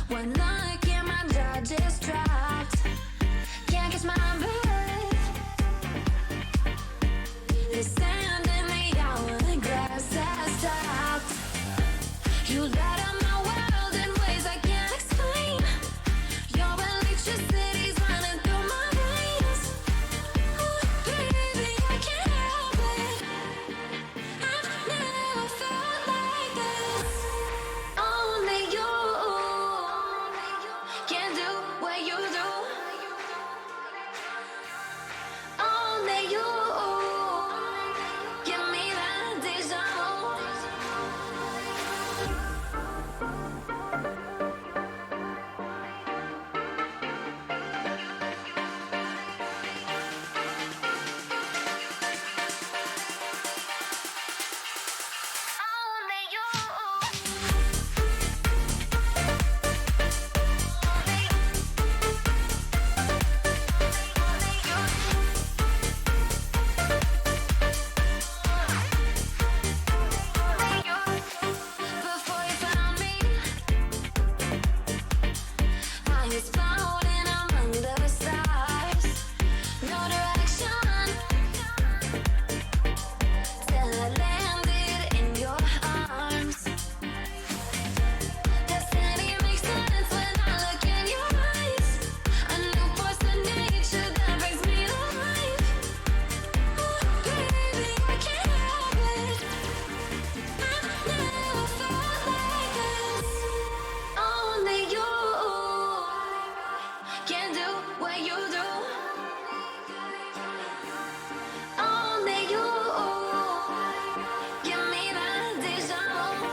One look and my jaw just dropped. Can't catch my breath. The sand in the hourglass has stopped. You light up my world in ways I can't explain. Your electricity's running through my veins. Oh, baby, I can't help it. I've never felt like this. Only you can do what you do. Only you give me that deja vu. Only you. Before you found me, I was floating among the stars. No direction till I landed in your arms. Destiny makes sense when I look in your eyes. A new force of nature that brings me to life. Oh, baby, I can't help it. I've never felt like this. Only you can do what you do. Only you give me that deja vu.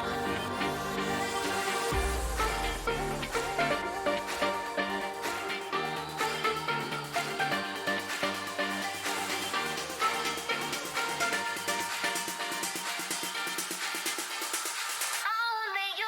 Only you.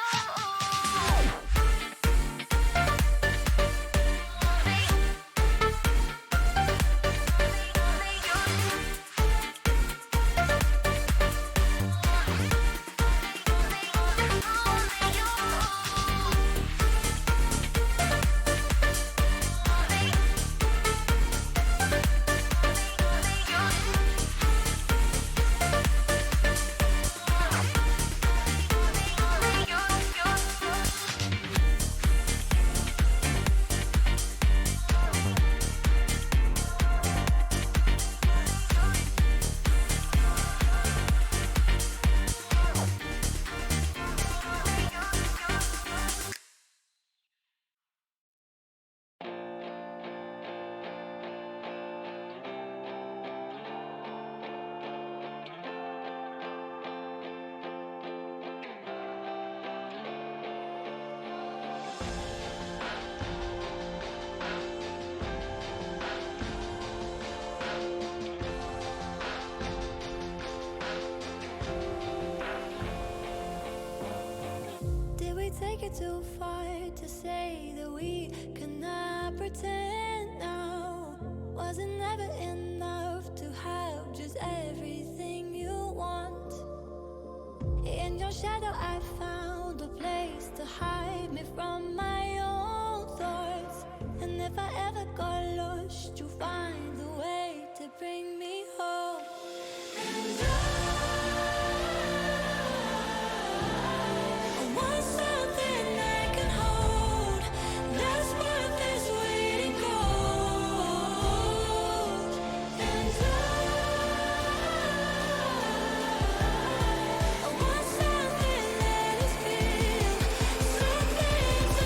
Did we take it too far to say that we could not pretend now? Was it never enough to have just everything you want? In your shadow I found a place to hide me from my own thoughts. And if I ever got lost, you find a way to bring me home. And I want something I can hold. That's what this waiting gold. And I want something that is real, something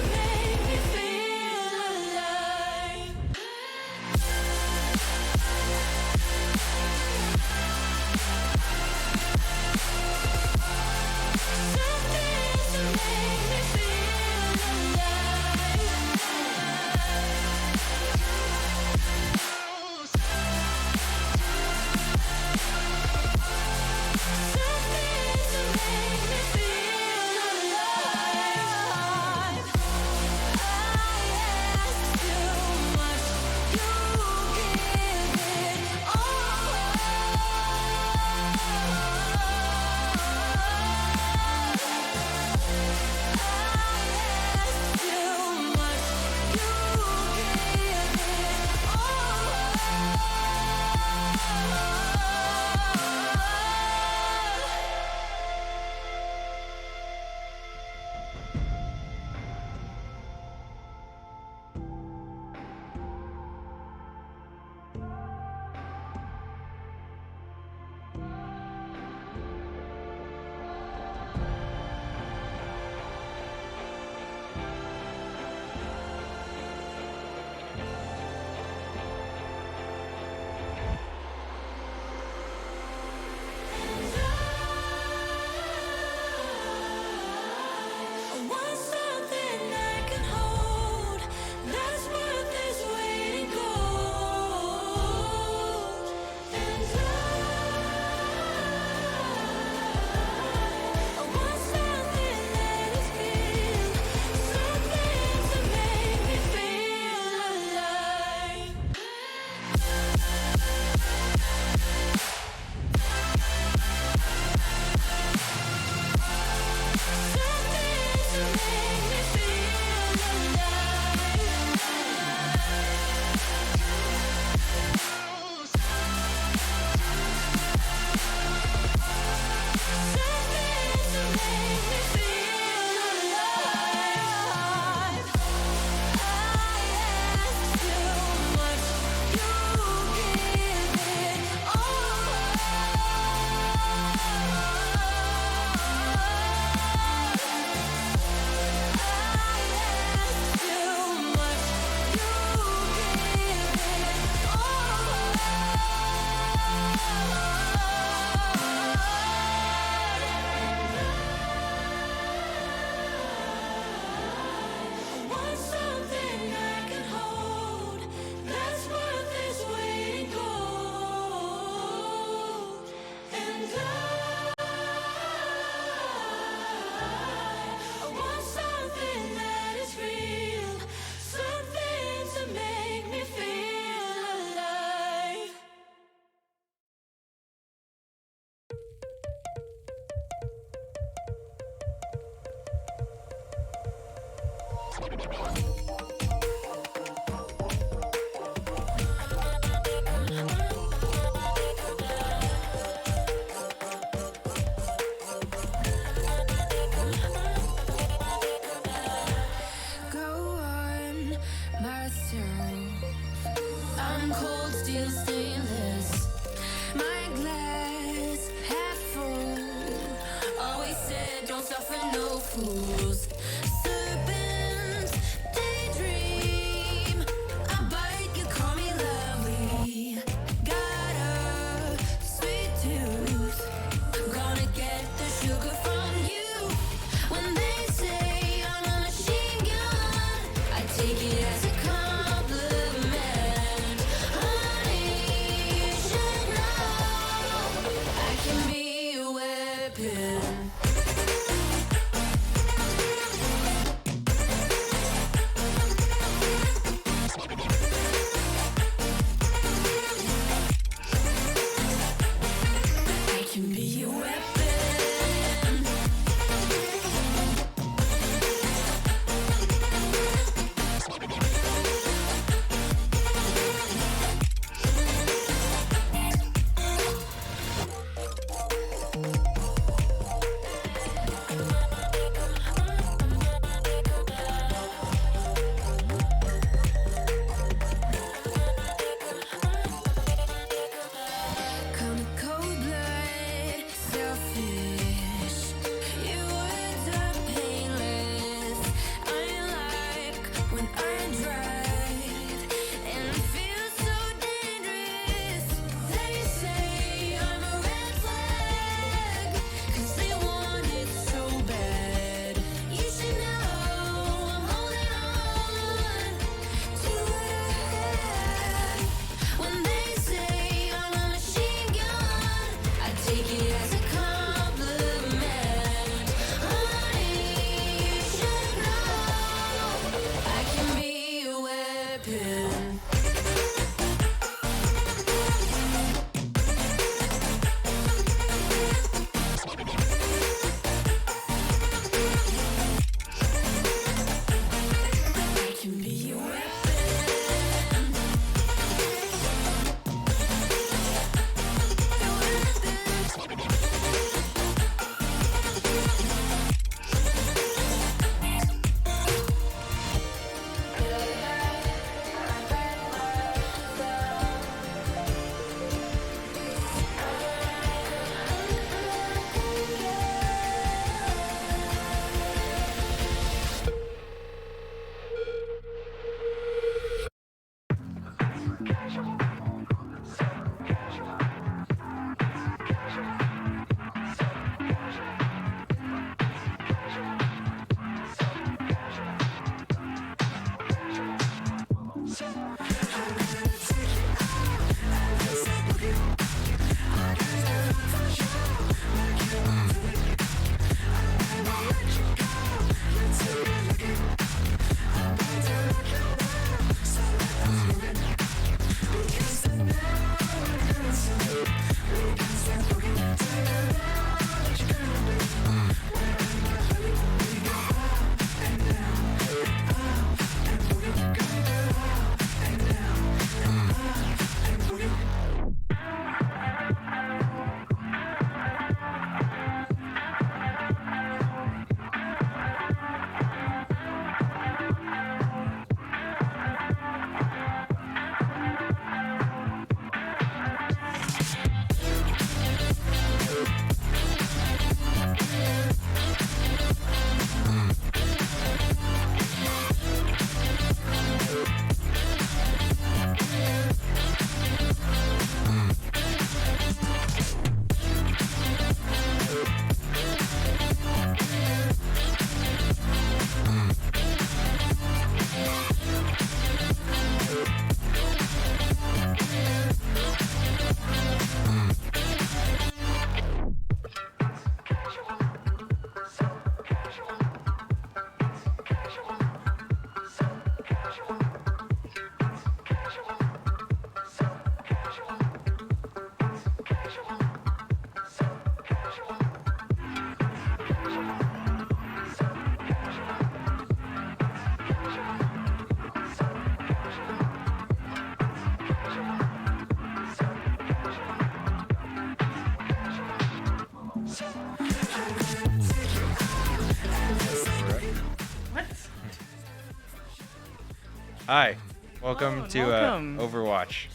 Hi, welcome to welcome. Overwatch.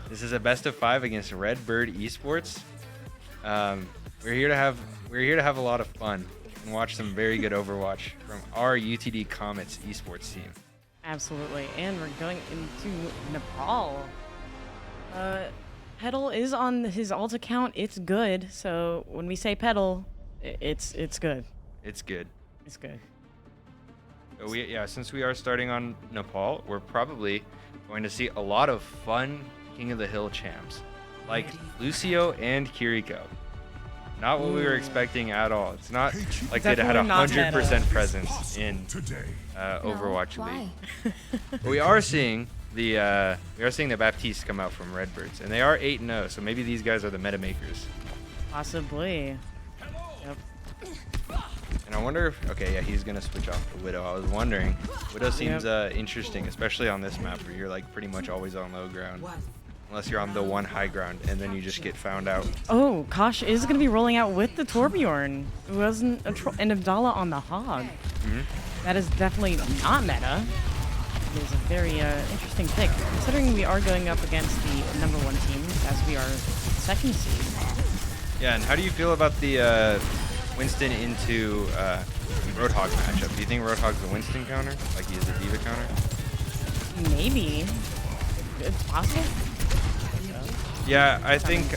This is a best of 5 against Redbird Esports. We're here to have a lot of fun and watch some very good Overwatch from our UTD Comets esports team. Absolutely, and we're going into Nepal. Pedal is on his alt account. It's good. So when we say Pedal, it's good. It's good. It's good. So since we are starting on Nepal, we're probably going to see a lot of fun King of the Hill champs, like Lucio and Kiriko. Not what we were expecting at all. It's not like they'd had Definitely not 100% presence in Overwatch League. But we are seeing the Baptiste come out from Redbirds, and they are 8-0. So maybe these guys are the meta makers. Possibly. Yep. And I wonder if, okay, yeah, he's gonna switch off the Widow. I was wondering, Widow seems interesting, especially on this map where you're like pretty much always on low ground, unless you're on the one high ground, and then you just get found out. Oh, Kosh is going to be rolling out with the Torbjorn. It wasn't and Abdallah on the Hog. That is definitely not meta. It is a very interesting pick, considering we are going up against the #1 team, as we are second seed. Yeah, and how do you feel about the Winston into Roadhog matchup? Do you think Roadhog's a Winston counter, like he is a D.Va counter? Maybe. It's possible. Yeah, I think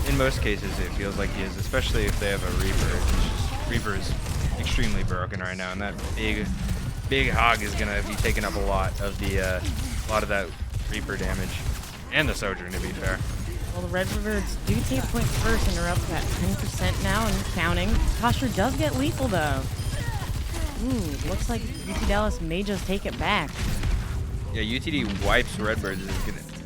in most cases it feels like he is, especially if they have a Reaper. It's just, Reaper is extremely broken right now, and that big Hog is gonna be taking up a lot of that Reaper damage, and the Sojourn, to be fair. Well, the Redbirds do take points first, and are up at 10% now and counting. Kosher does get lethal though. Ooh, looks like UT Dallas may just take it back. Yeah, UTD wipes Redbirds.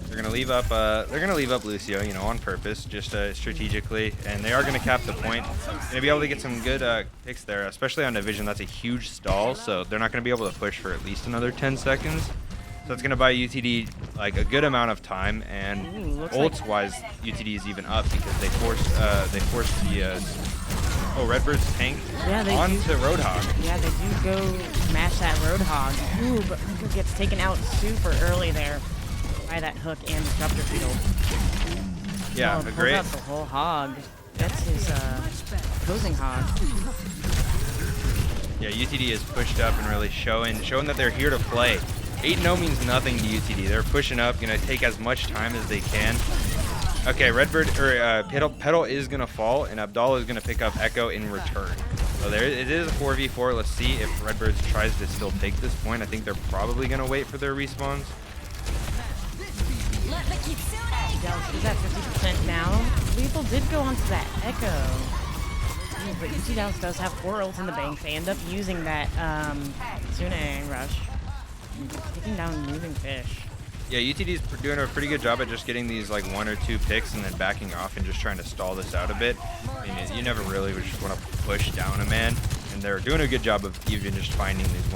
They're gonna leave up. Lucio, you know, on purpose, just strategically, and they are gonna cap the point. Gonna be able to get some good picks there, especially on Division. That's a huge stall, so they're not gonna be able to push for at least another 10 seconds. So it's gonna buy UTD like a good amount of time, and ults-wise, UTD is even up because they forced the Redbirds tank onto Roadhog. Yeah, they do go smash that Roadhog. Ooh, but Hooker gets taken out super early there by that hook and disruptor field. Yeah, a great. The whole Hog. That's his opposing Hog. Yeah, UTD is pushed up and really showing that they're here to play. 8-0 means nothing to UTD. They're pushing up, gonna take as much time as they can. Okay, Redbird or Petal is gonna fall, and Abdallah is gonna pick up Echo in return. So there it is a 4v4. Let's see if Redbirds tries to still take this point. I think they're probably gonna wait for their respawns. Dallas is at 50% now. Lethal did go onto that Echo. Ooh, but UT Dallas does have 4 ults in the bank. They end up using that Tsune rush. Taking down Moving Fish. Yeah, UTD's doing a pretty good job at just getting these like 1 or 2 picks and then backing off and just trying to stall this out a bit. I mean, you never really would just want to push down a man, and they're doing a good job of even just finding these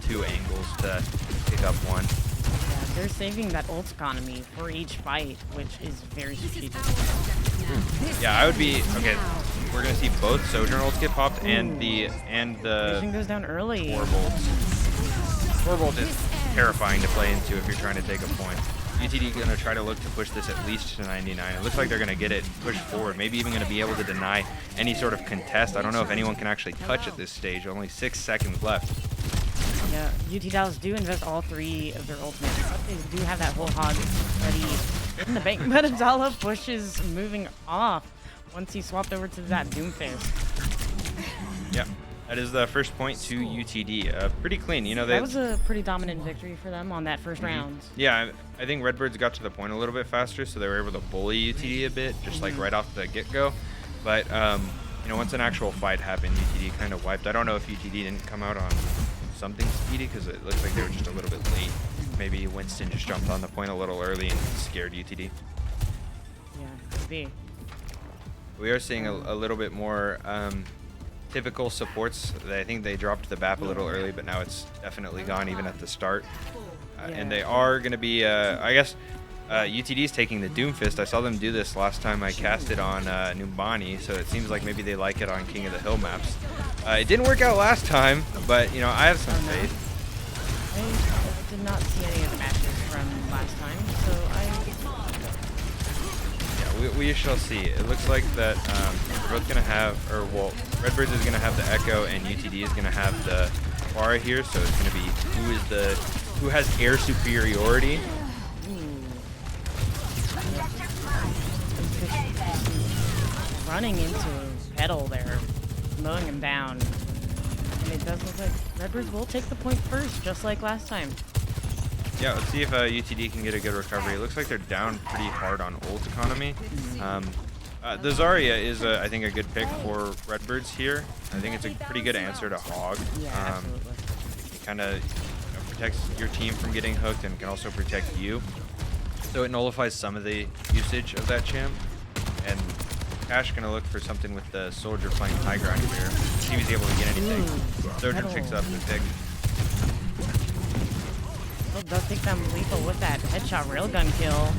2 angles to pick up one. Yeah, they're saving that ult economy for each fight, which is very strategic. Yeah, I would be okay. We're gonna see both Sojourn ults get popped and the Vision goes down early. Orbolt is terrifying to play into if you're trying to take a point. UTD gonna try to look to push this at least to 99. It looks like they're gonna get it pushed forward. Maybe even gonna be able to deny any sort of contest. I don't know if anyone can actually touch at this stage. Only 6 seconds left. Yeah, UT Dallas do invest all 3 of their ultimates, but they do have that whole Hog ready in the bank. But Abdallah pushes moving off once he swapped over to that Doomfist. Yeah. That is the first point to UTD. Pretty clean, you know. That was a pretty dominant victory for them on that first round. Yeah, I think Redbirds got to the point a little bit faster, so they were able to bully UTD a bit, just like right off the get-go. But you know, once an actual fight happened, UTD kind of wiped. I don't know if UTD didn't come out on something speedy because it looks like they were just a little bit late. Maybe Winston just jumped on the point a little early and scared UTD. Yeah, could be. We are seeing a little bit more typical supports. I think they dropped the BAP a little early, but now it's definitely gone even at the start. And they are going to be, I guess, UTD's taking the Doomfist. I saw them do this last time I cast it on Numbani, so it seems like maybe they like it on King of the Hill maps. It didn't work out last time, but, you know, I have some faith. It did not see any of the matches from last time, so Yeah, we shall see. It looks like that we're both gonna have, or well, Redbirds is gonna have the Echo, and UTD is gonna have the Pharah here. So it's gonna be who has air superiority. running into Petal there, mowing him down. And it does look like Redbirds will take the point first, just like last time. Yeah, let's see if UTD can get a good recovery. It looks like they're down pretty hard on ult economy. The Zarya is, I think, a good pick for Redbirds here. I think it's a pretty good answer to Hog. Yeah, absolutely. It kind of protects your team from getting hooked and can also protect you. So it nullifies some of the usage of that champ. And Cash gonna look for something with the Soldier playing high ground here. See if he's able to get anything. Soldier picks up the pick. Oh, does take them lethal with that headshot railgun kill.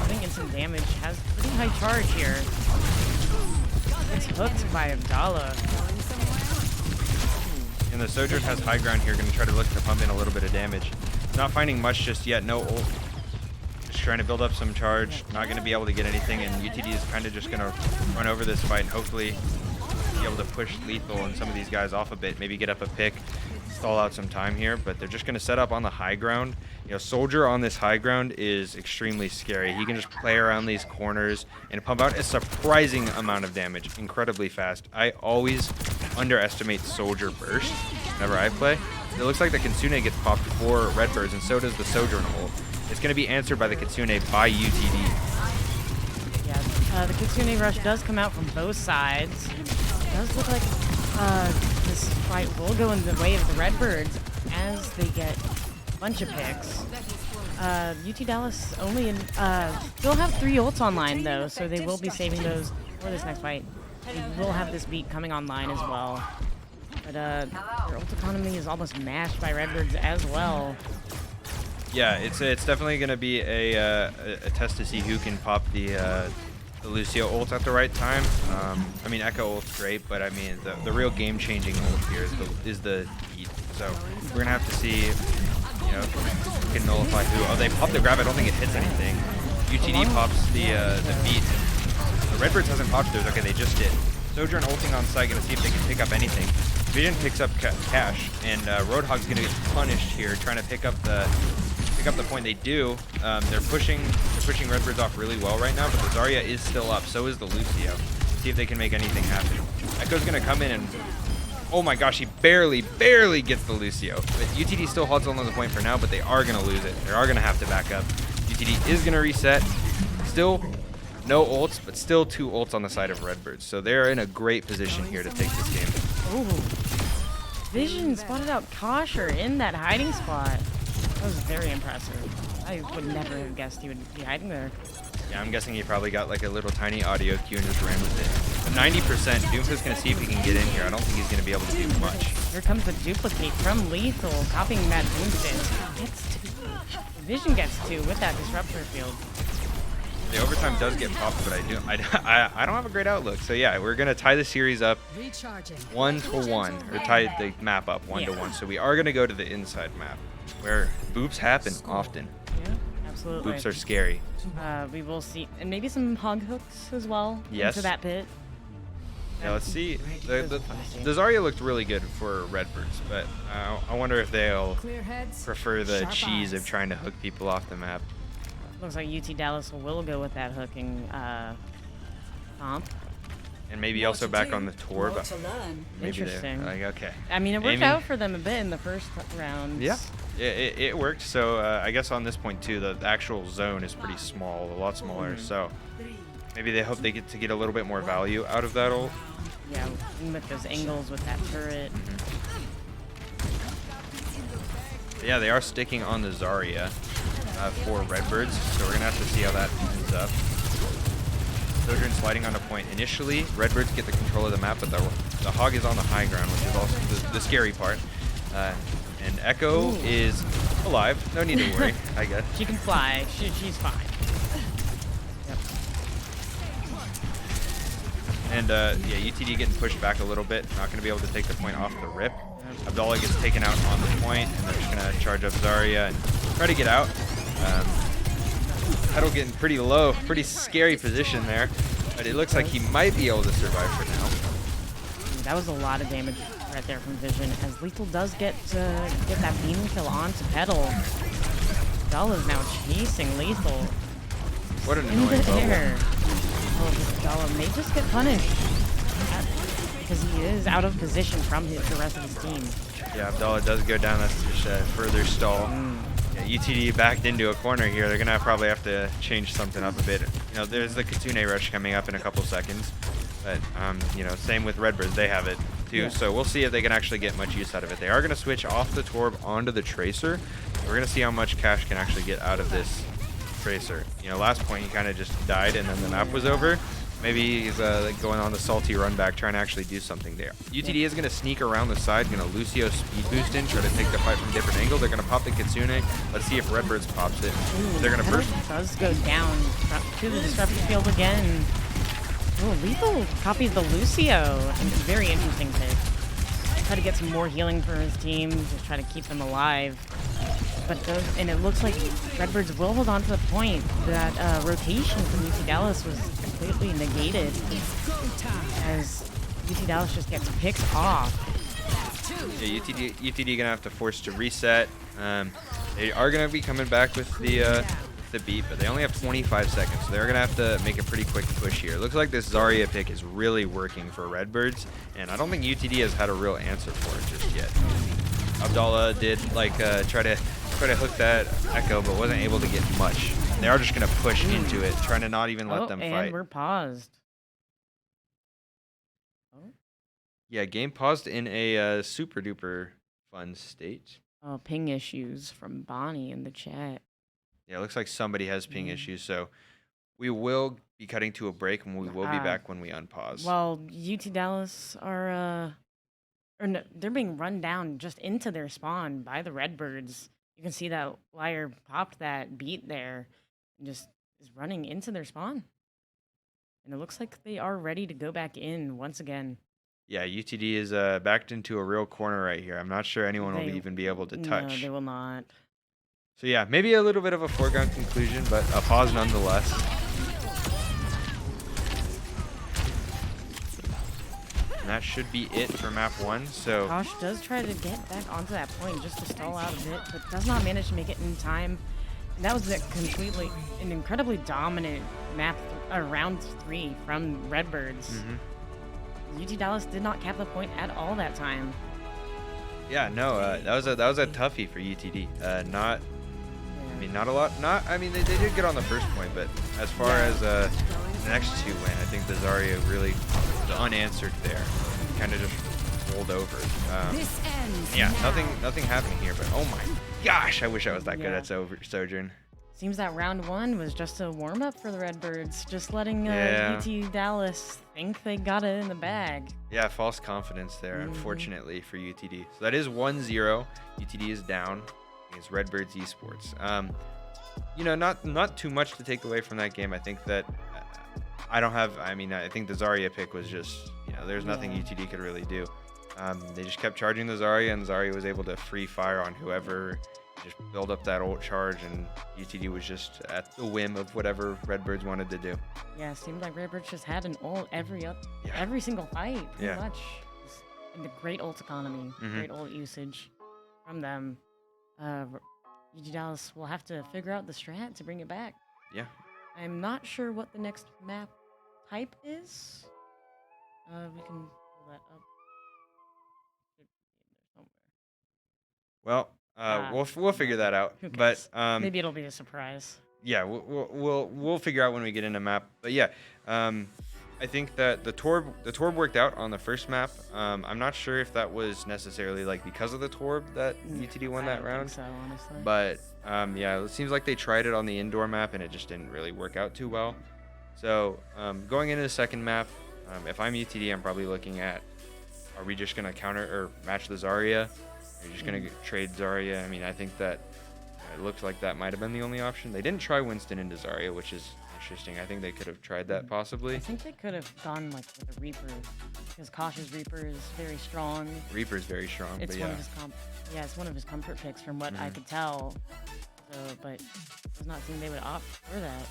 Putting in some damage. Has pretty high charge here. It's hooked by Abdallah. And the Sojourn has high ground here, gonna try to look to pump in a little bit of damage. Not finding much just yet, no ult. Just trying to build up some charge, not gonna be able to get anything, and UTD is kind of just gonna run over this fight and hopefully be able to push lethal and some of these guys off a bit, maybe get up a pick, stall out some time here, but they're just gonna set up on the high ground. You know, Soldier on this high ground is extremely scary. He can just play around these corners and pump out a surprising amount of damage, incredibly fast. I always underestimate Soldier burst whenever I play. It looks like the Kitsune gets popped for Redbirds, and so does the Sojourn ult. It's going to be answered by the Kitsune by UTD. Yeah, the Kitsune rush does come out from both sides. It does look like this fight will go in the way of the Redbirds as they get a bunch of picks. UT Dallas only they'll have 3 ults online though, so they will be saving those for this next fight. They will have this beat coming online as well. But their ult economy is almost mashed by Redbirds as well. Yeah, it's definitely going to be a test to see who can pop the Lucio ult at the right time. I mean, Echo ult's great, but I mean, the real game-changing ult here is the beat. So we're going to have to see, you know, who can nullify who. Oh, they popped the grab. I don't think it hits anything. UTD pops the beat. The Redbirds hasn't popped theirs. Okay, they just did. Sojourn ulting on site, going to see if they can pick up anything. Vision picks up Cash, and Roadhog's going to get punished here, trying to pick up the point. They do. They're pushing Redbirds off really well right now, but the Zarya is still up. So is the Lucio. See if they can make anything happen. Echo's gonna come in and, oh my gosh, he barely gets the Lucio. But UTD still holds on to the point for now, but they are gonna lose it. They are gonna have to back up. UTD is gonna reset. Still no ults, but still 2 ults on the side of Redbirds. So they're in a great position here to take this game. Ooh. Vision spotted out Kosher in that hiding spot. That was very impressive. I would never have guessed he would be hiding there. Yeah, I'm guessing he probably got like a little tiny audio cue and just ran with it. But 90%, Doomfist's going to see if he can get in here. I don't think he's going to be able to do much. Here comes the duplicate from Lethal, copying that Doomfist. Gets 2. Vision gets 2 with that Disruptor field. The overtime does get popped, but I don't have a great outlook. So yeah, we're gonna tie the series up 1-1, or tie the map up 1-1. So we are gonna go to the inside map, where boops happen often. Yeah, absolutely. Boops are scary. We will see, and maybe some hog hooks as well into that pit. Yeah, let's see. The Zarya looked really good for Redbirds, but I wonder if they'll prefer the cheese of trying to hook people off the map. Looks like UT Dallas will go with that hooking comp. And maybe also back on the tour, but maybe Interesting. they're like, okay. I mean, it worked out for them a bit in the first round. Yeah, it worked. So I guess on this point too, the actual zone is pretty small, a lot smaller. So maybe they hope they get to get a little bit more value out of that ult. Yeah, and with those angles with that turret. Yeah, they are sticking on the Zarya for Redbirds, so we're gonna have to see how that ends up. Sojourn sliding on a point. Initially, Redbirds get the control of the map, but the Hog is on the high ground, which is also the scary part. And Echo is alive. No need to worry, I guess. She can fly. She's fine. Yep. And yeah, UTD getting pushed back a little bit. Not going to be able to take the point off the rip. Abdallah gets taken out on the point, and they're just gonna charge up Zarya and try to get out. Petal getting pretty low, pretty scary position there, but it looks like he might be able to survive for now. That was a lot of damage right there from Vision, as Lethal does get that beam kill onto Petal. Abdallah's now chasing Lethal. What an In annoying the bubble. air. Oh, this Abdallah may just get punished because he is out of position from the rest of his team. Yeah, Abdallah does go down. That's just a further stall. Yeah, UTD backed into a corner here. They're gonna probably have to change something up a bit. You know, there's the Kitsune rush coming up in a couple seconds, but you know, same with Redbirds. They have it too. Yeah. So we'll see if they can actually get much use out of it. They are gonna switch off the Torb onto the Tracer. We're gonna see how much Cash can actually get out of this Tracer. You know, last point he kind of just died and then the map was over. Maybe he's like going on the salty run back, trying to actually do something there. UTD is going to sneak around the side, going to Lucio speed boost in, try to take the fight from a different angle. They're going to pop the Kitsune. Let's see if Redbirds pops it. They're going to burst. Does go down to the disruption field again. Oh, Lethal copies the Lucio. Very interesting pick. Try to get some more healing for his team, just try to keep them alive. But and it looks like Redbirds will hold on to the point. That rotation from UT Dallas was completely negated, as UT Dallas just gets picked off. Yeah, UTD gonna have to force to reset. They are gonna be coming back with the beat, but they only have 25 seconds, so they're gonna have to make a pretty quick push here. It looks like this Zarya pick is really working for Redbirds, and I don't think UTD has had a real answer for it just yet. Abdallah did like try to hook that Echo, but wasn't able to get much. They are just gonna push into it, trying to not even let them and fight. we're paused. Oh. Yeah, game paused in a super duper fun state. Oh, ping issues from Bonnie in the chat. Yeah, it looks like somebody has ping issues, so we will be cutting to a break, and we will be back when we unpause. Well, UT Dallas are or no, they're being run down just into their spawn by the Redbirds. You can see that Liar popped that beat there and just is running into their spawn. And it looks like they are ready to go back in once again. Yeah, UTD is backed into a real corner right here. I'm not sure anyone will even be able to touch. No, they will not. So yeah, maybe a little bit of a foregone conclusion, but a pause nonetheless. And that should be it for map 1. So Kosh does try to get back onto that point just to stall out a bit, but does not manage to make it in time. And that was an incredibly dominant map, round 3 from Redbirds. UT Dallas did not cap the point at all that time. yeah, no, that was a toughie for UTD. I mean, not a lot. I mean, they did get on the first point, but as far as the next 2 went, I think the Zarya really was unanswered there. Kind of just rolled over. Yeah, nothing happening here. But oh my gosh, I wish I was that good at Sojourn. Seems that round 1 was just a warm up for the Redbirds, just letting UT Dallas think they got it in the bag. Yeah, false confidence there, unfortunately for UTD. So that is 1-0. UTD is down against Redbirds Esports. You know, not too much to take away from that game. I think that I think the Zarya pick was just, you know, there's nothing UTD could really do. They just kept charging the Zarya, and Zarya was able to free fire on whoever, just build up that ult charge, and UTD was just at the whim of whatever Redbirds wanted to do. Yeah, it seemed like Redbirds just had an ult every single fight, pretty much. And the great ult economy, great ult usage from them. UT Dallas will have to figure out the strat to bring it back. Yeah. I'm not sure what the next map type is. We can pull that up. Well, we'll figure that out. Who But cares? Maybe it'll be a surprise. Yeah, we'll figure out when we get into map. But yeah, I think that the Torb worked out on the first map. I'm not sure if that was necessarily like because of the Torb that UTD won that round. So honestly. But yeah, it seems like they tried it on the indoor map and it just didn't really work out too well. So going into the second map, if I'm UTD, I'm probably looking at, are we just gonna counter or match the Zarya? Are you just gonna trade Zarya? I mean, I think that it looks like that might have been the only option. They didn't try Winston into Zarya, which is Interesting. I think they could have tried that possibly. I think they could have gone like with a Reaper, because Kosh's Reaper is very strong. Reaper's very strong, It's but one yeah. of his it's one of his comfort picks from what I could tell. So, but it does not seem they would opt for that.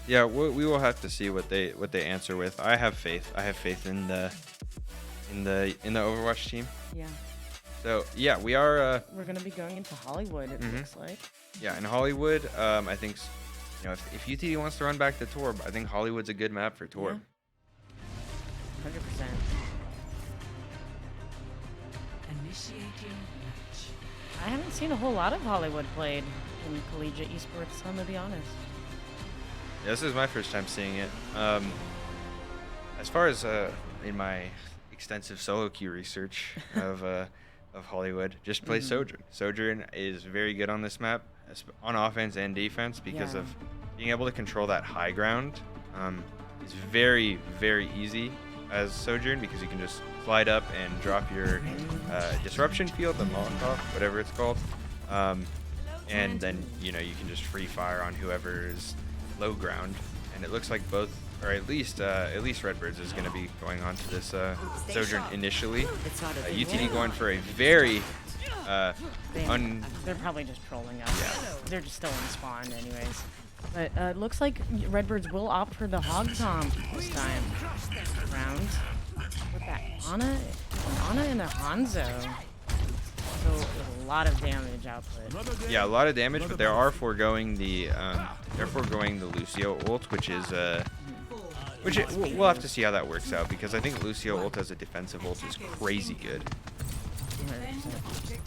Yeah, we will have to see what they answer with. I have faith. I have faith in the Overwatch team. Yeah. So yeah, we are. We're gonna be going into Hollywood. It looks like. Yeah, in Hollywood, I think if UTD wants to run back to Torb, I think Hollywood's a good map for Torb. 100%. I haven't seen a whole lot of Hollywood played in collegiate esports, I'm gonna be honest. Yeah, this is my first time seeing it. As far as in my extensive solo queue research of Hollywood, just play Sojourn. Sojourn is very good on this map, on offense and defense, because of being able to control that high ground. It's very, very easy as Sojourn, because you can just slide up and drop your disruption field, the Molotov, whatever it's called, and then you can just free fire on whoever is low ground. And it looks like both, or at least Redbirds is going to be going on to this Sojourn initially. UTD going for a very they're probably just trolling us. Yeah. They're just still in spawn anyways. But it looks like Redbirds will opt for the Hog Tomb this time round. With that Ana and a Hanzo. So a lot of damage output. Yeah, a lot of damage, but they are foregoing the Lucio ult, which we'll have to see how that works out, because I think Lucio ult as a defensive ult is crazy good. 100%.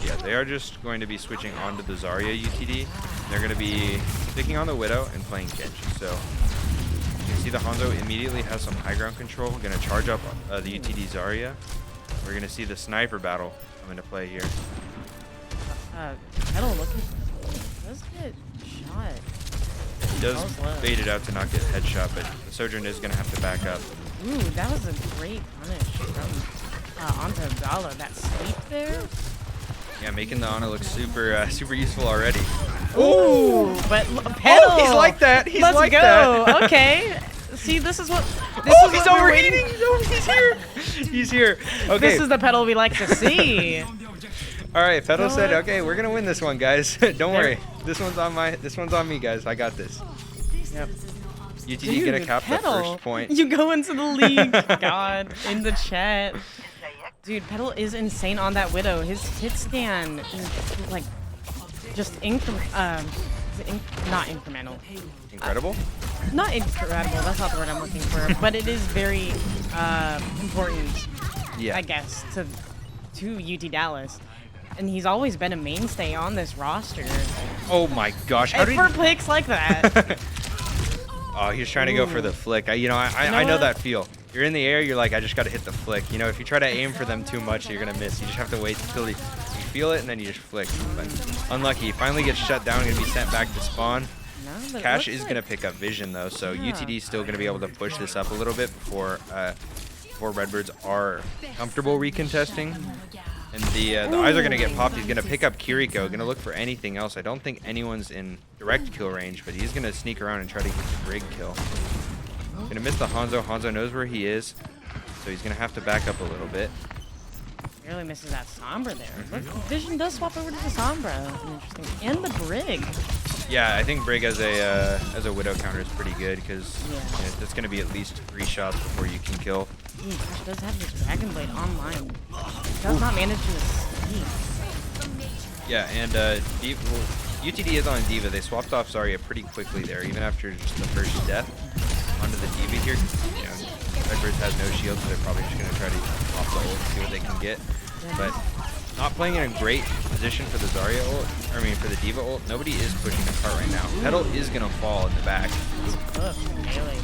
Yeah, they are just going to be switching onto the Zarya UTD. They're going to be sticking on the Widow and playing Genji. So you can see the Hanzo immediately has some high ground control. Going to charge up the UTD Zarya. We're going to see the sniper battle come into play here. Petal looking does get shot. He does bait it out to not get headshot, but the Sojourn is going to have to back up. Ooh, that was a great punish from onto Abdallah. That sweep there. Yeah, making the Ana look super useful already. Ooh, but Petal. Oh, he's like that. He's Let's like go. that. Okay. See, this is what. He's overheating. He's here. He's here. Okay. This is the Petal we like to see. All right, Petal said, "Okay, we're gonna win this one, guys. Don't worry. This one's on me, guys. I got this." Yep. UTD gonna cap the first point. You go into the league. God, in the chat. Dude, Petal is insane on that Widow. His hit scan is like just not incremental. Incredible? Not incredible, that's not the word I'm looking for, but it is very important, Yeah. I guess, to UT Dallas. And he's always been a mainstay on this roster. Oh my gosh! How And did for picks like that. Oh, he was trying to go for the flick. I know that feel. You're in the air, you're like, I just gotta hit the flick. If you try to aim for them too much, you're gonna miss. You just have to wait until you feel it, and then you just flick. But unlucky. He finally gets shut down, gonna be sent back to spawn. No, Cash is gonna pick up vision though, so UTD is still gonna be able to push this up a little bit before Redbirds are comfortable recontesting. And the eyes are gonna get popped. He's gonna pick up Kiriko, gonna look for anything else. I don't think anyone's in direct kill range, but he's gonna sneak around and try to get the Brig kill. Gonna miss the Hanzo. Hanzo knows where he is, so he's gonna have to back up a little bit. Barely misses that Sombra there. Look, Vision does swap over to the Sombra. Interesting. And the Brig. Yeah, I think Brig as a Widow counter is pretty good, because it's gonna be at least 3 shots before you can kill. Cash does have this Dragon Blade online. Does not manage to escape. Yeah, and UTD is on D.Va. They swapped off Zarya pretty quickly there, even after just the first death onto the D.Va here. Redbirds has no shield, so they're probably just going to try to pop the ult and see what they can get. But not playing in a great position for the Zarya ult, for the D.Va ult. Nobody is pushing the cart right now. Petal is going to fall in the back. Melee.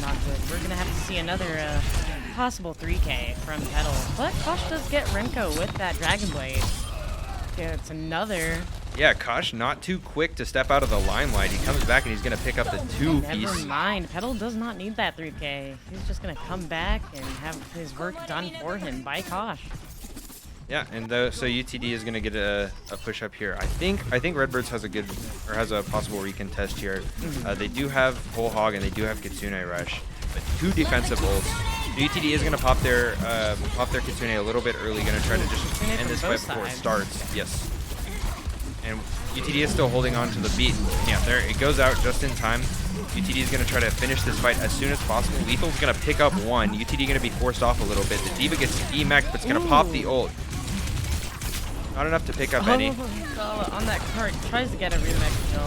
Not good. We're going to have to see another possible 3K from Petal. But Kosh does get Renko with that Dragon Blade. Yeah, it's another. Yeah, Kosh not too quick to step out of the limelight. He comes back and he's going to pick up the 2-piece. Never mind. Petal does not need that 3K. He's just going to come back and have his work done for him by Kosh. Yeah, and so UTD is gonna get a push up here. I think Redbirds has a possible recontest here. They do have Whole Hog and they do have Kitsune Rush, but 2 defensive ults. So UTD is gonna pop their Kitsune a little bit early, gonna try to just end this fight before it starts. Yes. And UTD is still holding on to the beat. Yeah, there it goes out just in time. UTD is going to try to finish this fight as soon as possible. Lethal's going to pick up 1. UTD going to be forced off a little bit. The D.Va gets E-Mech, but it's going to pop the ult. Not enough to pick up any. On that cart, tries to get a remix kill.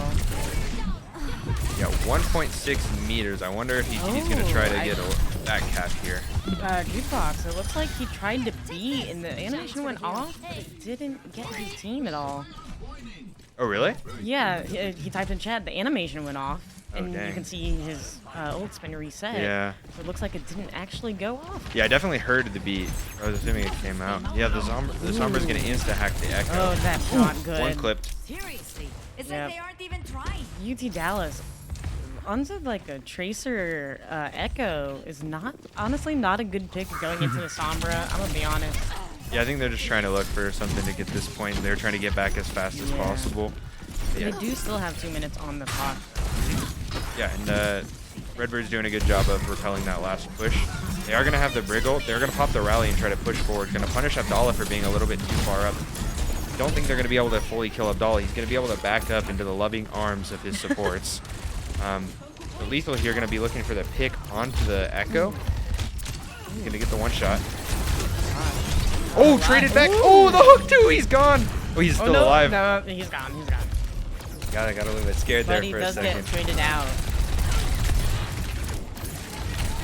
Yeah, 1.6 meters. I wonder if UTD is going to try to get that cap here. Jukebox, it looks like he tried to beat and the animation went off, but it didn't get his team at all. Oh, really? Yeah, he typed in chat, the animation went off. And dang. you can see his ult spin reset. Yeah. So it looks like it didn't actually go off. Yeah, I definitely heard the beat. I was assuming it came out. Yeah, the Sombra's going to insta-hack the Echo. Oh, that's not good. 1 clipped. Seriously, it's Yep. like they aren't even trying. UT Dallas, onto like a Tracer Echo is honestly not a good pick going into the Sombra. I'm gonna be honest. Yeah, I think they're just trying to look for something to get this point. They're trying to get back as fast as possible. Yeah. They do still have 2 minutes on the clock. Yeah, and Redbird's doing a good job of repelling that last push. They are going to have the Brig ult. They're going to pop the rally and try to push forward. Going to punish Abdallah for being a little bit too far up. Don't think they're going to be able to fully kill Abdallah. He's going to be able to back up into the loving arms of his supports. The Lethal here going to be looking for the pick onto the Echo. He's going to get the 1 shot. Oh, traded back. Oh, the hook too. He's gone. Oh, he's still alive. No, he's gone. He's gone. Got a little bit scared there for a second. But he does get traded out.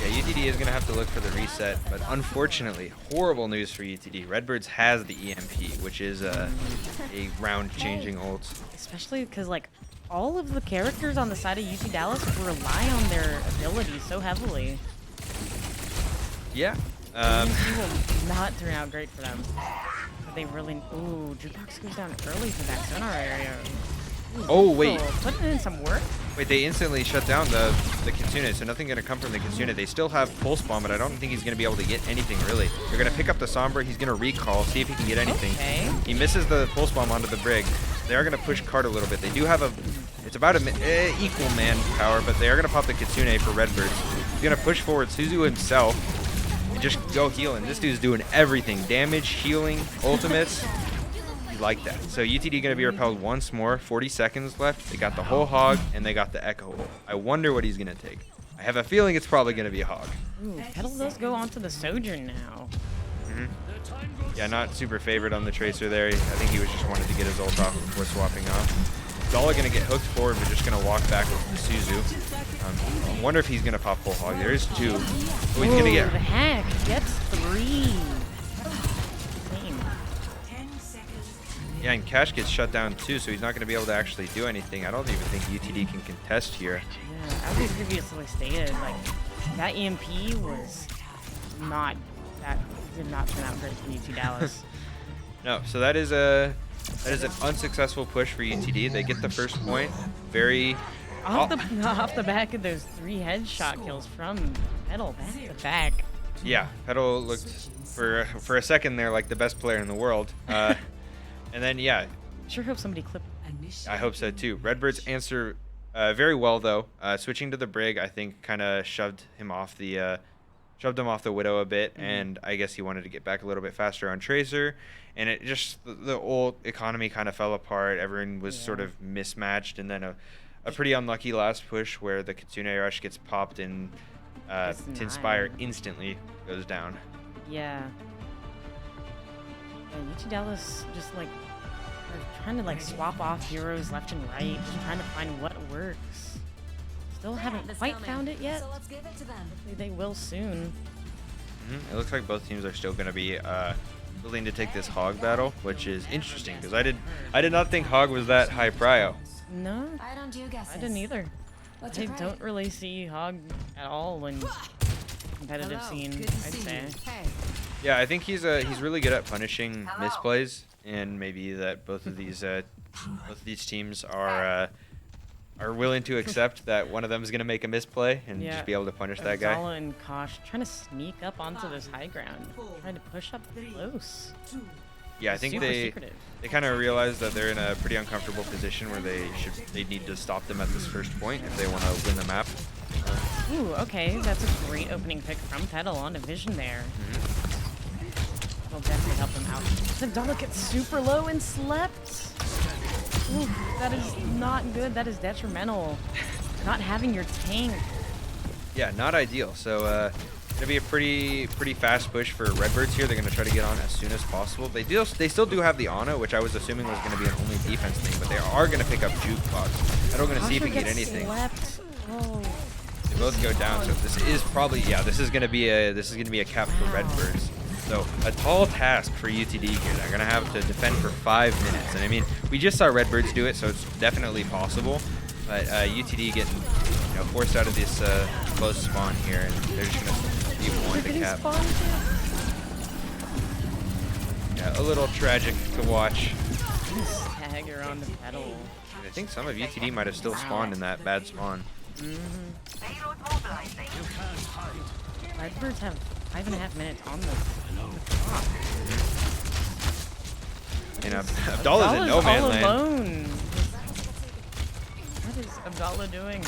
Yeah, UTD is going to have to look for the reset, but unfortunately, horrible news for UTD. Redbirds has the EMP, which is a round-changing ult. Especially because, like, all of the characters on the side of UT Dallas rely on their abilities so heavily. Yeah. EMP will not turn out great for them. But they really... Ooh, Jukebox goes down early to that sonar area. Ooh, Oh, wait. Putting in some work. Wait, they instantly shut down the Kitsune, so nothing going to come from the Kitsune. They still have Pulse Bomb, but I don't think he's going to be able to get anything, really. They're going to pick up the Sombra. He's going to recall, see if he can get anything. Okay. He misses the Pulse Bomb onto the Brig. They are going to push cart a little bit. They do have it's about equal manpower, but they are going to pop the Kitsune for Redbirds. He's going to push forward Suzu himself and just go healing. This dude's doing everything. Damage, healing, ultimates. Like that. So UTD going to be repelled once more. 40 seconds left. They got the whole hog and they got the Echo. I wonder what he's going to take. I have a feeling it's probably going to be a hog. Ooh, Petal does go onto the Sojourn now. Yeah, not super favored on the Tracer there. I think he was just wanted to get his ult off before swapping off. Dala going to get hooked forward, but just going to walk back with the Suzu. I wonder if he's going to pop whole hog. There's 2. Oh, he's going to get... The hack gets 3. Yeah, and Cash gets shut down too, so he's not going to be able to actually do anything. I don't even think UTD can contest here. Yeah, as we previously stated, like, that EMP was not, that did not turn out great for UT Dallas. No, so that is an unsuccessful push for UTD. They get the first point. Very... Off the back of those 3 headshot kills from Petal, back to back. Yeah, Petal looked, for a second there, like the best player in the world. And then, yeah. Sure hope somebody clipped. I hope so, too. Redbirds answer very well, though. Switching to the Brig, I think, kind of shoved him off the Widow a bit, and I guess he wanted to get back a little bit faster on Tracer. And it just, the old economy kind of fell apart. Everyone was sort of mismatched, and then a pretty unlucky last push where the Kitsune Rush gets popped and Tinspire instantly goes down. Yeah. UT Dallas just like are trying to like swap off heroes left and right, just trying to find what works. Still haven't quite found it yet. So let's give it to them. Hopefully they will soon. It looks like both teams are still going to be willing to take this Hog battle, which is interesting because I did not think Hog was that high prio. No, I don't do guesses. I didn't either. What's I your don't really see Hog at all in competitive scene, I'd say. Hey. Yeah, I think he's really good at punishing misplays, and maybe that both of these teams are willing to accept that one of them is going to make a misplay and just be able to punish that guy. Zala and Kosh trying to sneak up onto this high ground, trying to push up close. Yeah, I think Super they secretive. kind of realize that they're in a pretty uncomfortable position where they need to stop them at this first point if they want to win the map. Ooh, okay. That's a great opening pick from Petal on a vision there. Will definitely help them out. Abdallah gets super low and slept. Ooh, that is not good. That is detrimental. Not having your tank. Yeah, not ideal. So gonna be a pretty fast push for Redbirds here. They're gonna try to get on as soon as possible. They still do have the Ana, which I was assuming was gonna be an only defense thing, but they are gonna pick up Jukebox. I'm gonna see if he can get anything. Slept. Oh. They both go down, so this is probably this is gonna be a cap for Redbirds. So a tall task for UTD here. They're gonna have to defend for 5 minutes, and I mean we just saw Redbirds do it, so it's definitely possible. But UTD getting forced out of this close spawn here, and they're just gonna be one to cap. Yeah, a little tragic to watch. Stagger on the Petal. I think some of UTD might have still spawned in that bad spawn. Redbirds have 5.5 minutes on the clock. And Abdallah's in no man all land. alone. What is Abdallah doing?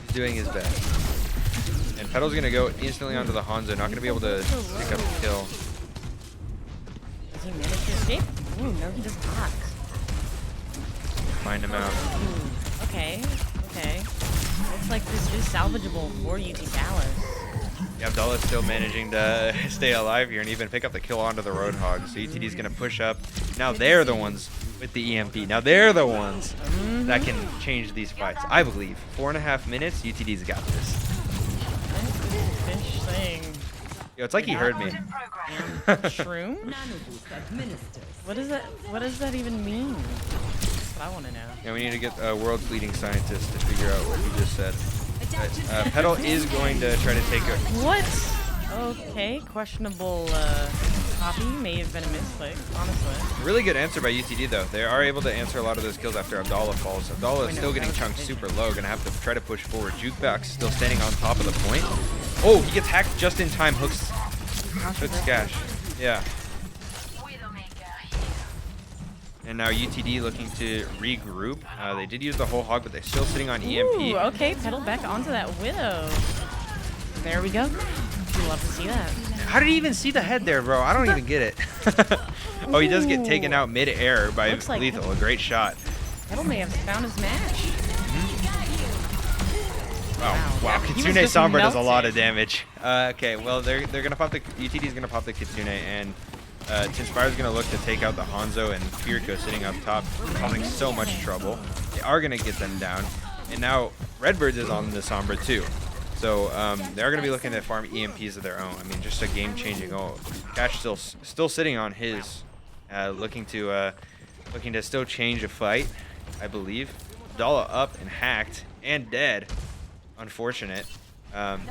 He's doing his best. And Petal's gonna go instantly onto the Hanzo, not gonna be able to pick up a kill. Does he manage to escape? Ooh, no, he does not. Find him out. Ooh, okay. Looks like this is salvageable for UT Dallas. Yeah, Abdallah's still managing to stay alive here and even pick up the kill onto the Roadhog. So UTD's gonna push up. Now they're the ones with the EMP. Now they're the ones that can change these fights. I believe 4.5 minutes. UTD's got this. Fish saying Yo, it's like he heard me. shroom? What does that even mean? That's what I want to know. Yeah, we need to get a world's leading scientist to figure out what he just said. But, Petal is going to try to take a... What? Okay, questionable copy. May have been a misclick, honestly. Really good answer by UTD, though. They are able to answer a lot of those kills after Abdallah falls. Abdallah is still getting chunked super low. Gonna have to try to push forward. Jukebox still standing on top of the point. Oh, he gets hacked just in time. Hooks Gash. Yeah. And now UTD looking to regroup. They did use the whole hog, but they're still sitting on EMP. Ooh, okay, Petal back onto that Widow. There we go. We love to see that. How did he even see the head there, bro? I don't even get it. Oh, he does get taken out mid-air by Looks like Lethal. A great shot. Petal may have found his match. Wow. He was Kitsune just Sombra does a melted. lot of damage. Okay, well they're gonna pop the UTD's gonna pop the Kitsune, and Tinspire's gonna look to take out the Hanzo, and Kiriko sitting up top, causing so much trouble. They are gonna get them down, and now Redbirds is on the Sombra too. So they're gonna be looking to farm EMPs of their own. I mean, just a game-changing. Oh, Cash still sitting on his, looking to still change a fight, I believe. Abdallah up and hacked and dead. Unfortunate.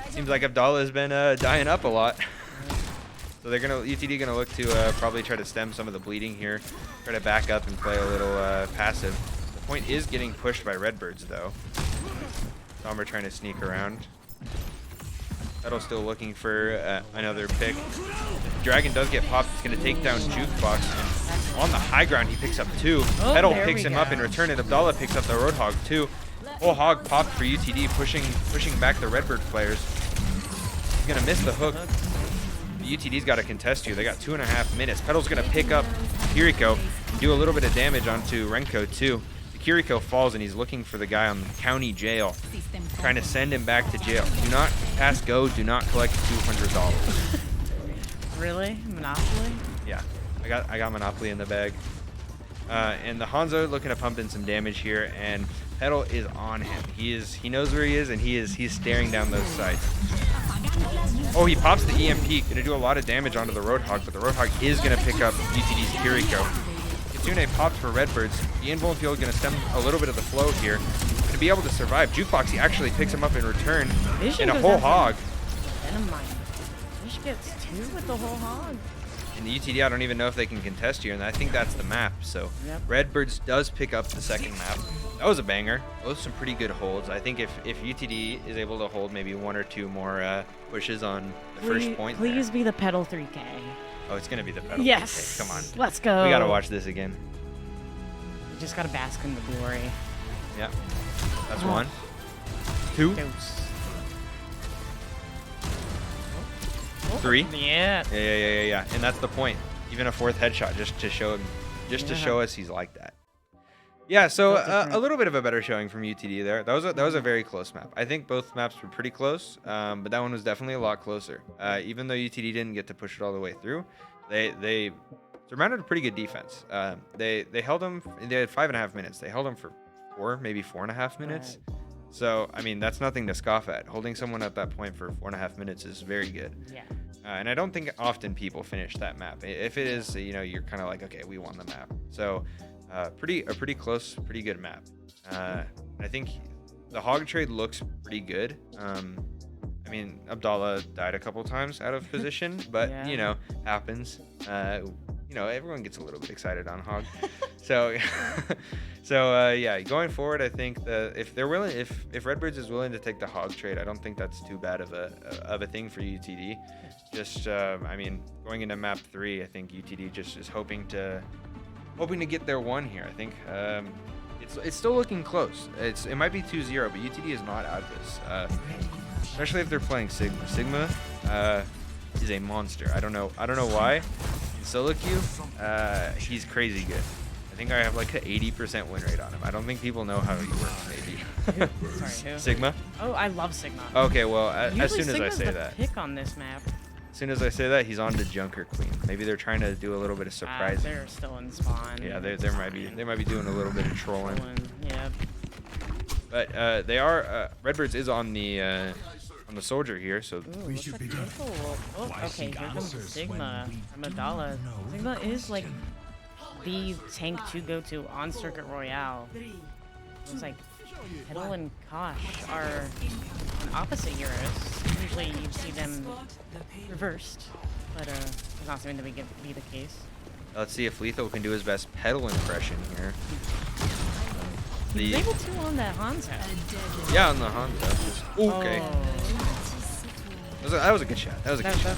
Seems like Abdallah has been dying up a lot. So they're UTD gonna look to probably try to stem some of the bleeding here, try to back up and play a little passive. The point is getting pushed by Redbirds though. Sombra trying to sneak around. Petal's still looking for another pick. Dragon does get popped. It's gonna take down Jukebox, and on the high ground he picks up 2. Oh, Petal there picks we him up go. in return, and Abdallah picks up the Roadhog too. Whole hog popped for UTD, pushing back the Redbird players. He's gonna miss the hook. The UTD's got to contest here. They got 2.5 minutes. Petal's gonna pick up Kiriko and do a little bit of damage onto Renko too. The Kiriko falls, and he's looking for the guy on the county jail, trying to send him back to jail. Do not pass go. Do not collect $200. Really? Monopoly? Yeah, I got Monopoly in the bag. And the Hanzo looking to pump in some damage here, and Petal is on him. He knows where he is, and he's staring down those sights. Oh, he pops the EMP, gonna do a lot of damage onto the Roadhog, but the Roadhog is gonna pick up UTD's Kiriko. Kitsune popped for Redbirds. The Invuln Field gonna stem a little bit of the flow here. Gonna be able to survive. Jukebox, he actually picks him up in return. Vision And a goes whole after hog. Venom Mine. Fish gets 2 with the whole hog. And the UTD, I don't even know if they can contest here, and I think that's the map. So Yep. Redbirds does pick up the second map. That was a banger. Those some pretty good holds. I think if UTD is able to hold maybe 1 or 2 more pushes on the first point there. Please be the Petal 3K. Oh, it's gonna be the pedal. Yes. Okay, come on. Let's go. We gotta watch this again. You just gotta bask in the glory. Yeah. That's one. Two. Dose. Three. Yeah. Yeah. And that's the point. Even a fourth headshot just to show him, to show us he's like that. Yeah, so a little bit of a better showing from UTD there. That was a very close map. I think both maps were pretty close, but that one was definitely a lot closer. Even though UTD didn't get to push it all the way through, they surmounted a pretty good defense. They held them. They had 5.5 minutes. They held them for 4, maybe 4.5 minutes. Right. So I mean, that's nothing to scoff at. Holding someone at that point for 4.5 minutes is very good. Yeah. And I don't think often people finish that map. If it is, you know, you're kind of like, okay, we won the map. So. A pretty close, pretty good map. I think the hog trade looks pretty good. I mean, Abdallah died a couple times out of position, but Yeah. you know, happens. You know, everyone gets a little bit excited on hog. So, yeah, going forward, I think that if they're willing, if Redbirds is willing to take the hog trade, I don't think that's too bad of a thing for UTD. Just, I mean, going into map 3, I think UTD just is hoping to get their one here. I think it's still looking close. It might be 2-0, but UTD is not out of this. Especially if they're playing Sigma. Sigma is a monster. I don't know why. In solo queue, he's crazy good. I think I have like an 80% win rate on him. I don't think people know how he works. Maybe. Sorry, who? Sigma. Oh, I love Sigma. Okay, well, as Usually soon as I Sigma's say the that. pick on this map. As soon as I say that, he's on to Junker Queen. Maybe they're trying to do a little bit of surprising. They're still in spawn. Yeah, they might be doing a little bit of trolling. Yeah. But they are Redbirds is on the soldier here, so Ooh, looks like Tinkle will- Oh, okay, here comes Sigma from Abdallah. Sigma is like the tank to go to on Circuit Royale. Looks like Petal and Kosh are on opposite heroes. Usually you'd see them reversed, but it's not something that we get be the case. let's see if Lethal can do his best pedal impression here. He was able to on that Hanzo. Yeah, on the Hanzo. Okay. Oh, That was a good shot. That was a good shot.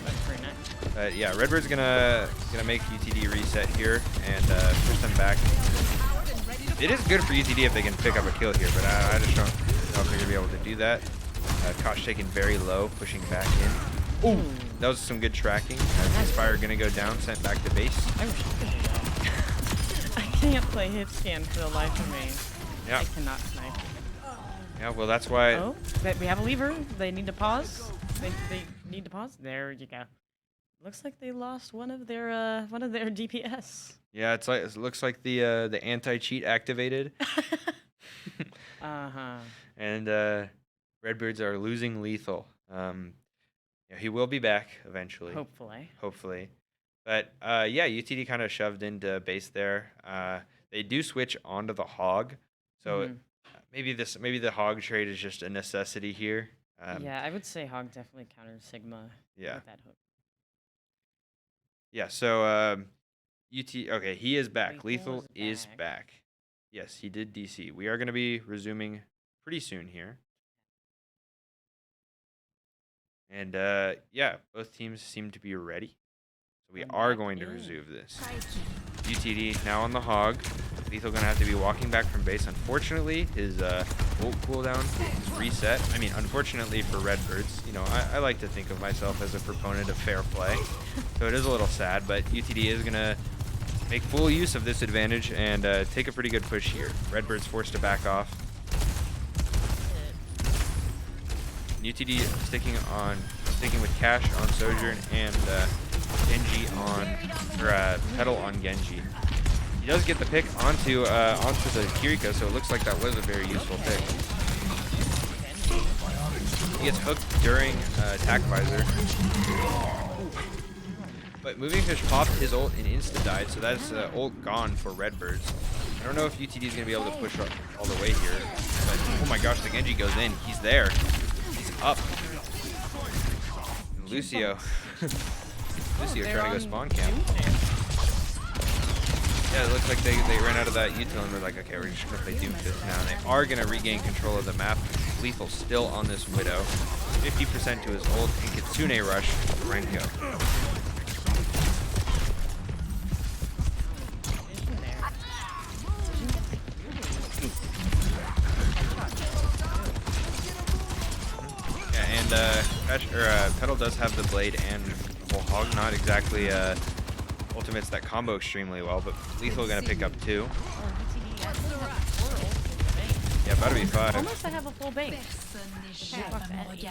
that's pretty nice. Yeah, Redbird's gonna make UTD reset here and push them back. It is good for UTD if they can pick up a kill here, but I just don't know if they're gonna be able to do that. Kosh taken very low, pushing back in. Ooh, that was some good tracking. Inspire gonna go down, sent back to base. I wish I could do that. I can't play hit scan for the life of me. Yeah. I cannot snipe. Yeah, well that's why. Oh, we have a lever. They need to pause. They need to pause. There you go. Looks like they lost one of their DPS. Yeah, it looks like the anti-cheat activated. Uh-huh. And Redbirds are losing Lethal. Yeah, he will be back eventually. Hopefully. But yeah, UTD kind of shoved into base there. They do switch onto the hog, so maybe the hog trade is just a necessity here. Yeah, I would say Hog definitely counters Sigma Yeah. with that hook. Yeah. So okay, he is back. Lethal Lethal is is back. Yes, he did DC. We are going to be resuming pretty soon here. And yeah, both teams seem to be ready. So we And are back going to in. resume this. UTD now on the hog. Lethal gonna have to be walking back from base. Unfortunately, his ult cooldown is reset. I mean, unfortunately for Redbirds, you know, I like to think of myself as a proponent of fair play, so it is a little sad. But UTD is gonna make full use of this advantage and take a pretty good push here. Redbirds forced to back off. UTD sticking with Cash on Sojourn and Genji on Petal on Genji. He does get the pick onto the Kiriko, so it looks like that was a very useful pick. He gets hooked during attack visor. But Moving Fish popped his ult and insta-died, so that's ult gone for Redbirds. I don't know if UTD is going to be able to push all the way here, but oh my gosh, the Genji goes in. He's there. He's up. And Lucio. Lucio trying to go spawn camp. Yeah, it looks like they ran out of that util and they're like, okay, we're just going to play Doomfist now. And they are going to regain control of the map. Lethal still on this Widow. 50% to his ult and Kitsune rush Renko. Petal does have the blade and the whole hog. Not exactly ultimates that combo extremely well, but Lethal gonna pick up 2. Yeah, about to be 5. Almost I have a full bank. Fuck at 8%.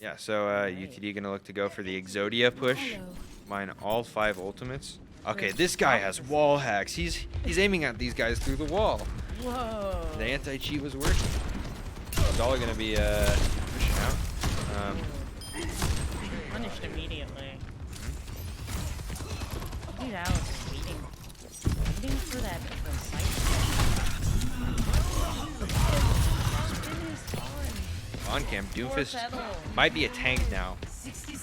Yeah, so UTD gonna look to go for the Exodia push. Mine all 5 ultimates. Okay, this guy has wall hacks. He's aiming at these guys through the wall. Whoa. The anti-cheat was working. Dollar gonna be pushing out. Punished immediately. Dude, Alice is waiting for that On cam, Doomfist might be a tank now,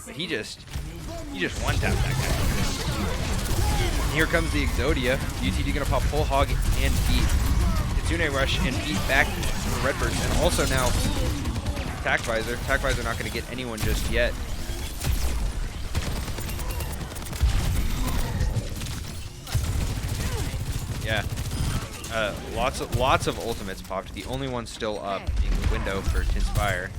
but he just one-tapped that guy. Here comes the Exodia. UTD gonna pop full hog and beat. Kitsune rush and beat back the Redbirds, and also now Tac Visor. Tac Visor not gonna get anyone just yet. Yeah. Lots of ultimates popped. The only one still up being the window for Tinspire.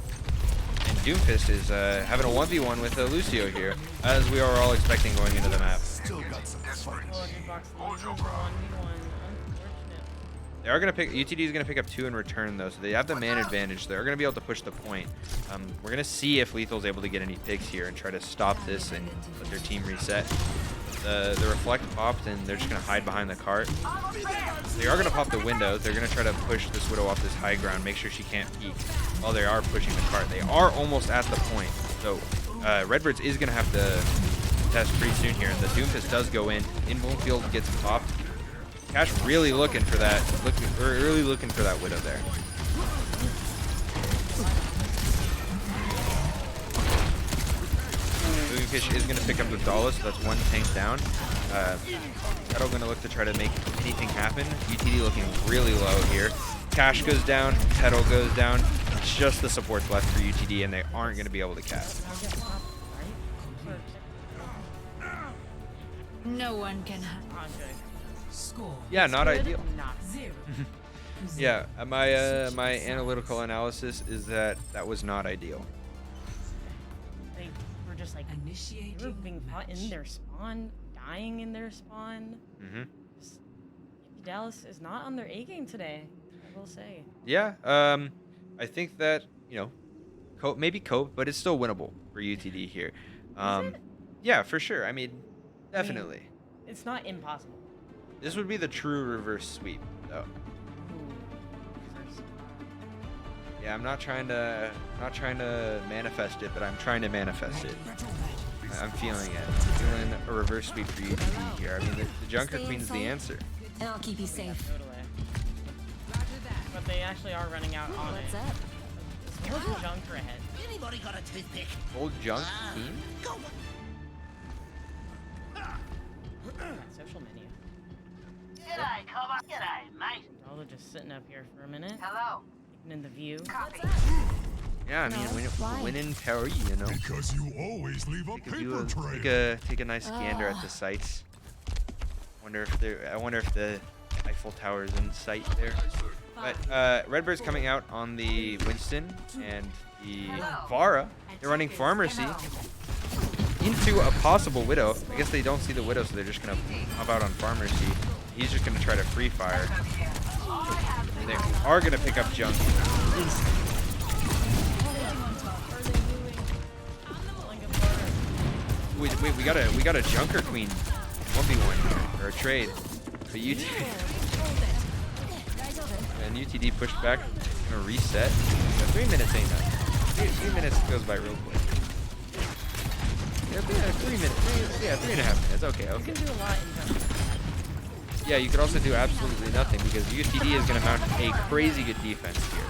And Doomfist is having a 1v1 with Lucio here, as we are all expecting going into the map. They are gonna pick. UTD is gonna pick up 2 in return though, so they have the man advantage. They're gonna be able to push the point. We're gonna see if Lethal's able to get any picks here and try to stop this and let their team reset. The reflect popped and they're just gonna hide behind the cart. They are gonna pop the window. They're gonna try to push this Widow off this high ground, make sure she can't peek while they are pushing the cart. They are almost at the point, so Redbirds is gonna have to test pretty soon here. The Doomfist does go in. Field gets popped. Cash really looking for that. Really looking for that Widow there. Fish is going to pick up the Dala, so that's 1 tank down. Petal going to look to try to make anything happen. UTD looking really low here. Cash goes down, Petal goes down. It's just the supports left for UTD, and they aren't going to be able to cast. No one can. Yeah, not ideal. Yeah, my analytical analysis is that was not ideal. They were just like they were being caught in their spawn, dying in their spawn. Dallas is not on their A game today, I will say. Yeah, I think that, you know, maybe cope, but it's still winnable for UTD here. Yeah, for sure. I mean, definitely. I mean, it's not impossible. This would be the true reverse sweep, though. Yeah, I'm not trying to manifest it, but I'm trying to manifest it. I'm feeling it. I'm feeling a reverse sweep for UTD here. I mean, the Junker Queen is the answer. And I'll keep you safe. Totally. But they actually are running out on it. What's up? Junker ahead. Anybody got a toothpick? Old Junk Queen? Social menu. G'day, cover. G'day, mate. Dala just sitting up here for a minute. Hello. Taking in the view. Yeah, I mean, winning power, you know. Because you always leave a paper trail. Take a nice gander at the sights. I wonder if the Eiffel Tower is in sight there. But Redbird's coming out on the Winston and the Vara. They're running Pharmacy into a possible Widow. I guess they don't see the Widow, so they're just gonna hop out on Pharmacy. He's just gonna try to free fire. And they are gonna pick up Junk. Wait, we got a Junker Queen 1v1 or a trade. But and UTD pushed back. Gonna reset. 3 minutes ain't nothing. 3 minutes goes by real quick. Yeah, 3 minutes. Yeah, 3.5 minutes. Okay. You can do a lot in Junker. Yeah, you could also do absolutely nothing because UTD is going to mount a crazy good defense here.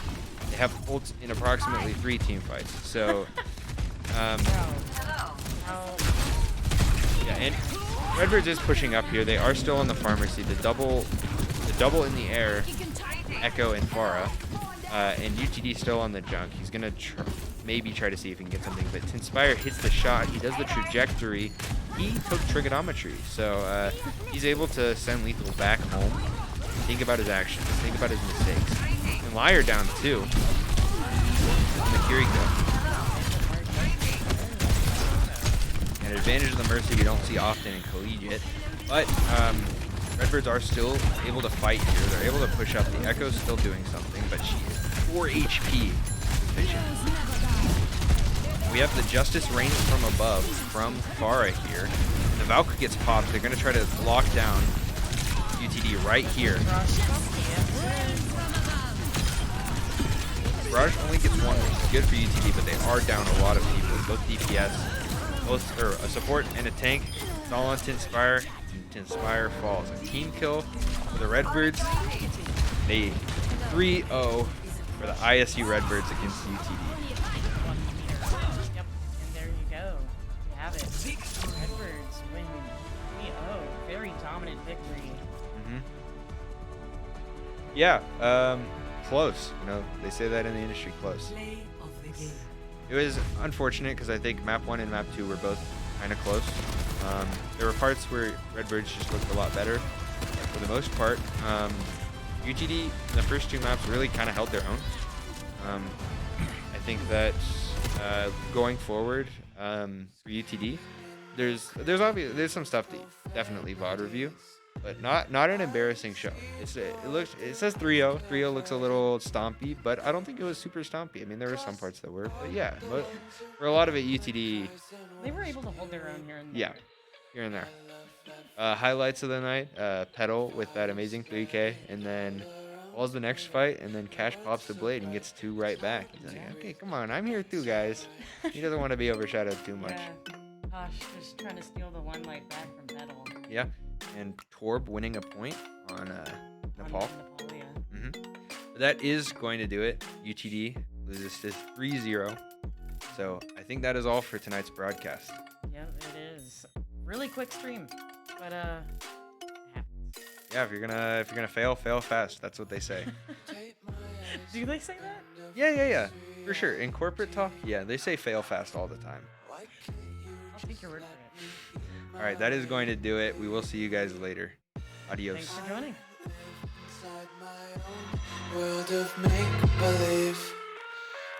They have ults in approximately 3 team fights. So, yeah, and Redbirds is pushing up here. They are still on the Pharmacy. The double in the air, Echo and Vara, and UTD still on the Junk. He's going to maybe try to see if he can get something, but Tinspire hits the shot. He does the trajectory. He took trigonometry, so he's able to send Lethal back home. Think about his actions. Think about his mistakes. And Liar down too. And the Kiriko. an advantage of the Mercy we don't see often in Collegiate. But Redbirds are still able to fight here. They're able to push up. The Echo's still doing something, but she is 4 HP. We have the Justice raining from above from Pharah here. The Valk gets popped. They're going to try to lock down UTD right here. Barrage only gets one, which is good for UTD, but they are down a lot of people. Both DPS, a support and a tank. It's all on Tinspire. Tinspire falls. A team kill for the Redbirds. They 3-0 for the ISU Redbirds against UTD. 1 meter. Yep, and there you go. You have it. Redbirds win 3-0. Very dominant victory. Yeah, close. You know, they say that in the industry, close. It was unfortunate because I think map 1 and map 2 were both kind of close. There were parts where Redbirds just looked a lot better. But for the most part, UTD in the first 2 maps really kind of held their own. I think that going forward for UTD, there's some stuff to definitely VOD review, but not an embarrassing show. It says 3-0. 3-0 looks a little stompy, but I don't think it was super stompy. I mean, there were some parts that were, but yeah, but for a lot of it, UTD. They were able to hold their own here and there. Yeah, here and there. Highlights of the night: Petal with that amazing 3K, and then falls the next fight, and then Cash pops the blade and gets 2 right back. He's like, okay, come on, I'm here too, guys. He doesn't want to be overshadowed too much. Yeah. Gosh, just trying to steal the limelight back from Petal. Yeah, and Torb winning a point on Nepal. Yeah. But that is going to do it. UTD loses to 3-0. So I think that is all for tonight's broadcast. Yeah, it is. Really quick stream, but it happens. Yeah, if you're gonna fail fast. That's what they say. Do they say that? Yeah. For sure. In corporate talk, yeah, they say fail fast all the time. I'll take your word for it. All right, that is going to do it. We will see you guys later. Adios. Thanks for joining. World of make-believe,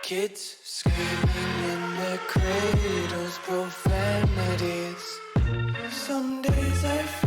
kids screaming in their cradles, profanities. Some days I feel